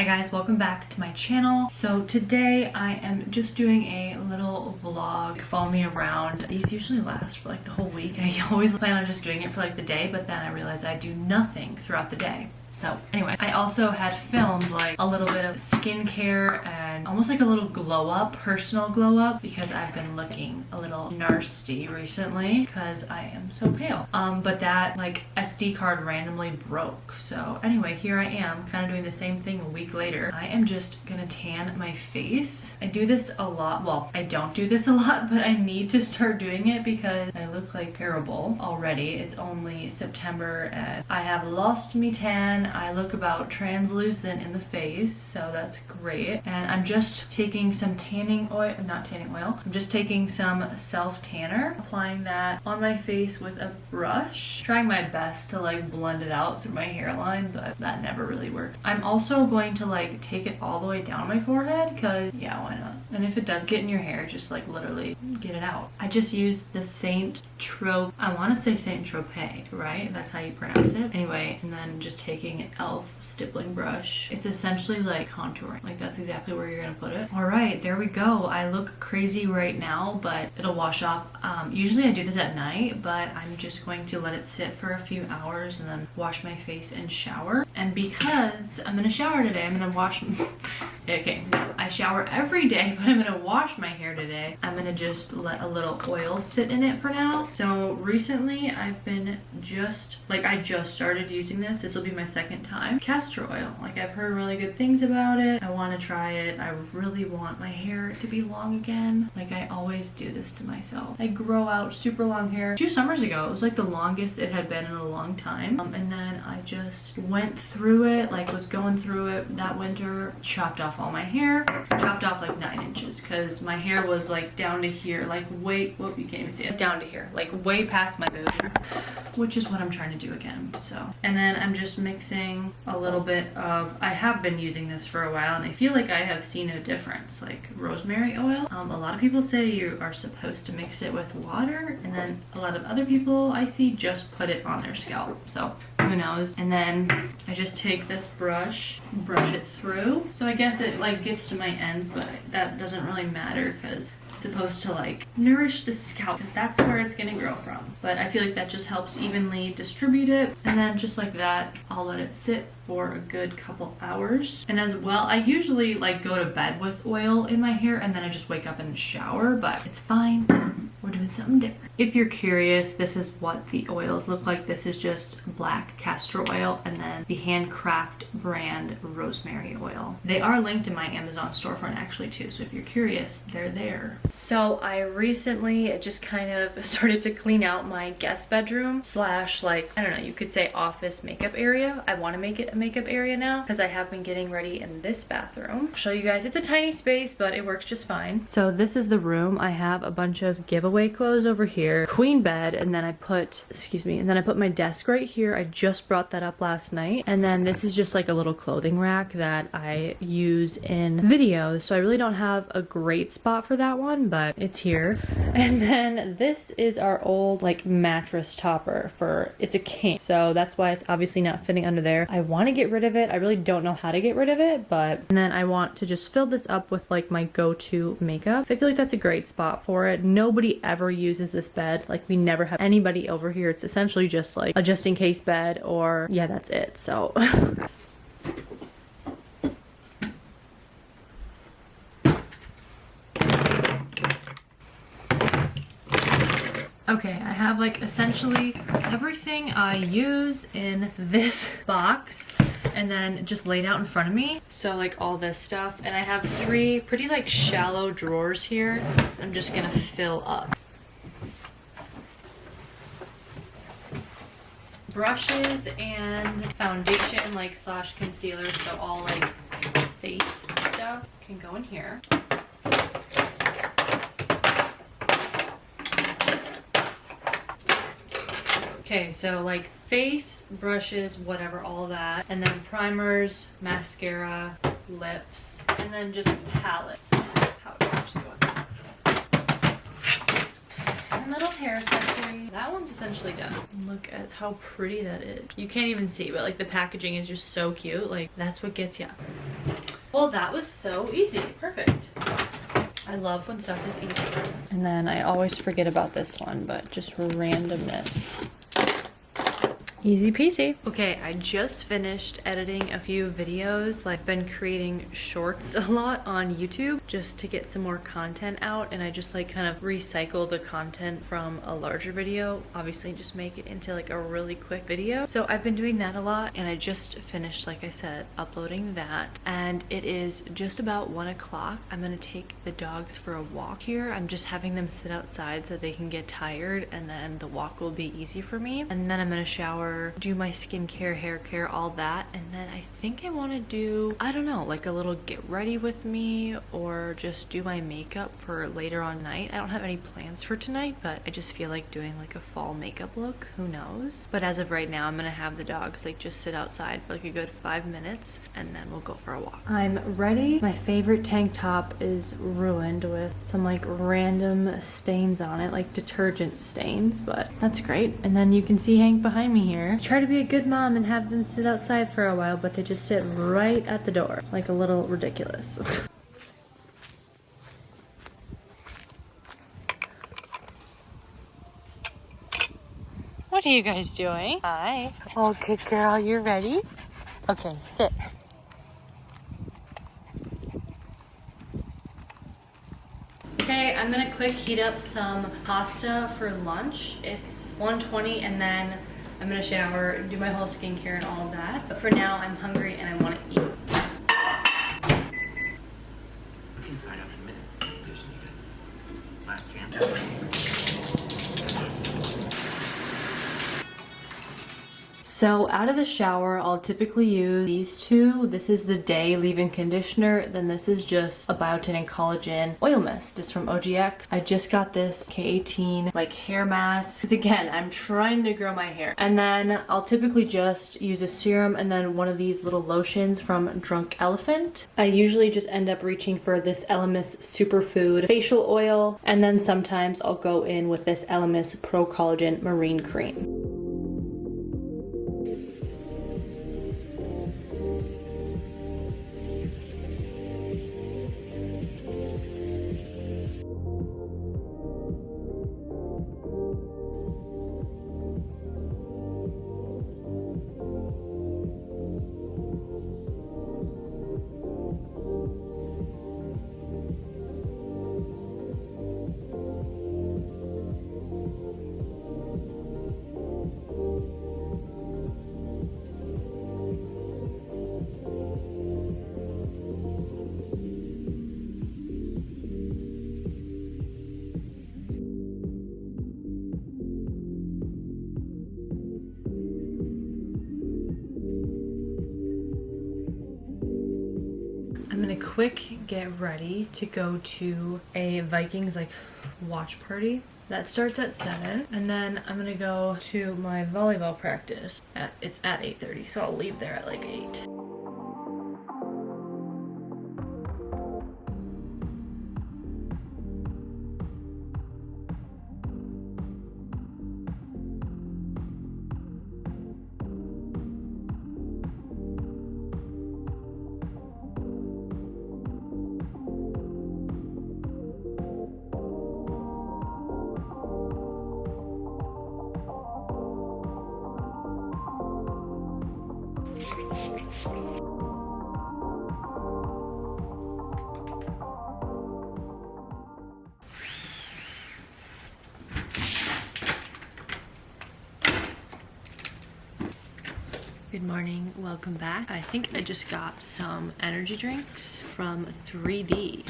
Hi guys, welcome back to my channel. So today I am just doing a little vlog. Follow me around. These usually last for like the whole week. I always plan on just doing it for like the day, but then I realized I do nothing throughout the day. So anyway, I also had filmed like a little bit of skincare and almost like a little glow up, personal glow up, because I've been looking a little nasty recently because I am so pale. But that like SD card randomly broke. So anyway, here I am kind of doing the same thing a week later. I am just gonna tan my face. I do this a lot. Well, I don't do this a lot, but I need to start doing it because I look like terrible already. It's only September and I have lost me tan. I look about translucent in the face, so that's great. And I'm just taking some tanning oil, not tanning oil, I'm just taking some self tanner, applying that on my face with a brush, trying my best to like blend it out through my hairline, but that never really worked. I'm also going to like take it all the way down my forehead because yeah, why not? And if it does get in your hair, just like literally get it out. I just used the I want to say Saint Tropez, right? That's how you pronounce it. Anyway, and then just taking an e.l.f. stippling brush. It's essentially like contouring. Like that's exactly where you're gonna put it. All right, there we go. I look crazy right now, but it'll wash off. Usually I do this at night, but I'm just going to let it sit for a few hours and then wash my face and shower. And because I'm gonna shower today, I'm gonna wash. Okay, no, I shower every day, but I'm gonna wash my hair today. I'm gonna just let a little oil sit in it for now. So recently I've been I just started using this. This will be my second time. Castor oil. Like I've heard really good things about it. I want to try it. I really want my hair to be long again. Like I always do this to myself. I grow out super long hair. 2 summers ago, it was like the longest it had been in a long time. And then I just went through it, like was going through it that winter, chopped off all my hair, chopped off like 9 inches because my hair was like down to here, like way, whoop, you can't even see it, down to here, like way past my boob, which is what I'm trying to do again. So, and then I'm just mixing a little bit of, I have been using this for a while and I feel like I have seen a difference, like rosemary oil. A lot of people say you are supposed to mix it with water, and then a lot of other people I see just put it on their scalp, so who knows. And then I just take this brush it through, so I guess it like gets to my ends, but that doesn't really matter because it's supposed to like nourish the scalp because that's where it's gonna grow from. But I feel like that just helps evenly distribute it, and then just like that I'll let it sit for a good couple hours. And as well, I usually like go to bed with oil in my hair and then I just wake up and shower, but it's fine. We're doing something different. If you're curious, this is what the oils look like. This is just black castor oil and then the Handcraft brand rosemary oil. They are linked in my Amazon storefront actually too, so if you're curious, they're there. So I recently just kind of started to clean out my guest bedroom slash like, I don't know, you could say office makeup area. I want to make it a makeup area now because I have been getting ready in this bathroom. I'll show you guys. It's a tiny space, but it works just fine. So this is the room. I have a bunch of giveaway clothes over here, queen bed, and then I put, my desk right here. I just brought that up last night. And then this is just like a little clothing rack that I use in videos. So I really don't have a great spot for that one, but it's here. And then this is our old like mattress topper it's a king. So that's why it's obviously not fitting under there. I want to get rid of it. I really don't know how to get rid of it, and then I want to just fill this up with like my go-to makeup. So I feel like that's a great spot for it. Nobody ever uses this bed. Like we never have anybody over here. It's essentially just like a just in case bed, or yeah, that's it. So okay, I have like essentially everything I use in this box and then just laid out in front of me. So like all this stuff, and I have 3 pretty like shallow drawers here I'm just gonna fill up. Brushes and foundation like slash concealer, so all like face stuff can go in here. Okay, so like face, brushes, whatever, all that. And then primers, mascara, lips, and then just palettes. Powder, just go in. And little hair accessory. That one's essentially done. Look at how pretty that is. You can't even see, but like the packaging is just so cute. Like that's what gets you. Well, that was so easy. Perfect. I love when stuff is easy. And then I always forget about this one, but just randomness. Easy peasy. Okay, I just finished editing a few videos. I've been creating shorts a lot on YouTube just to get some more content out, and I just like kind of recycle the content from a larger video, obviously just make it into like a really quick video. So I've been doing that a lot, and I just finished, like I said, uploading that, and it is just about 1 o'clock. I'm gonna take the dogs for a walk here. I'm just having them sit outside so they can get tired, and then the walk will be easy for me. And then I'm gonna shower, do my skincare, hair care, all that, and then I think I want to do, I don't know, like a little get ready with me, or just do my makeup for later on night. I don't have any plans for tonight, but I just feel like doing like a fall makeup look. Who knows? But as of right now, I'm gonna have the dogs like just sit outside for like a good 5 minutes, and then we'll go for a walk. I'm ready. My favorite tank top is ruined with some like random stains on it, like detergent stains, but that's great. And then you can see Hank behind me here. I try to be a good mom and have them sit outside for a while, but they just sit right at the door, like a little ridiculous. What are you guys doing? Hi. Oh, good girl, you ready? Okay, sit. Okay, I'm gonna quick heat up some pasta for lunch. It's 1:20, and then I'm gonna shower, do my whole skincare and all of that. But for now, I'm hungry and I wanna eat. We can sign up in minutes. You just need it. Last chance. So out of the shower, I'll typically use these two. This is the Day Leave-In Conditioner. Then this is just a biotin and collagen oil mist. It's from OGX. I just got this K18 like hair mask. Because again, I'm trying to grow my hair. And then I'll typically just use a serum and then one of these little lotions from Drunk Elephant. I usually just end up reaching for this Elemis Superfood facial oil. And then sometimes I'll go in with this Elemis Pro Collagen Marine Cream. I'm gonna quick get ready to go to a Vikings like watch party. That starts at 7, and then I'm gonna go to my volleyball practice. It's at 8:30, so I'll leave there at like 8. Good morning, welcome back. I think I just got some energy drinks from 3D.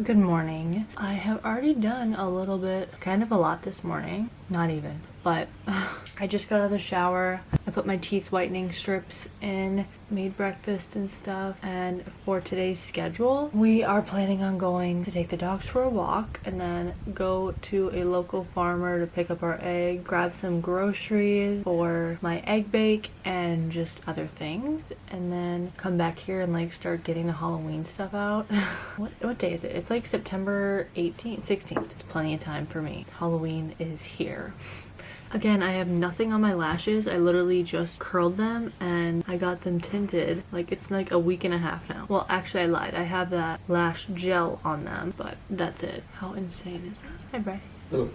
Good morning. I have already done a little bit, kind of a lot this morning. Not even, but I just got out of the shower. I put my teeth whitening strips in, made breakfast and stuff, and for today's schedule, we are planning on going to take the dogs for a walk and then go to a local farmer to pick up our egg, grab some groceries for my egg bake and just other things, and then come back here and like start getting the Halloween stuff out. What day is it? It's like September 18th, 16th. It's plenty of time for me. Halloween is here. Again, I have nothing on my lashes. I literally just curled them and I got them tinted. Like, it's like a week and a half now. Well, actually I lied. I have that lash gel on them, but that's it. How insane is that? Hi, Bray. Hello.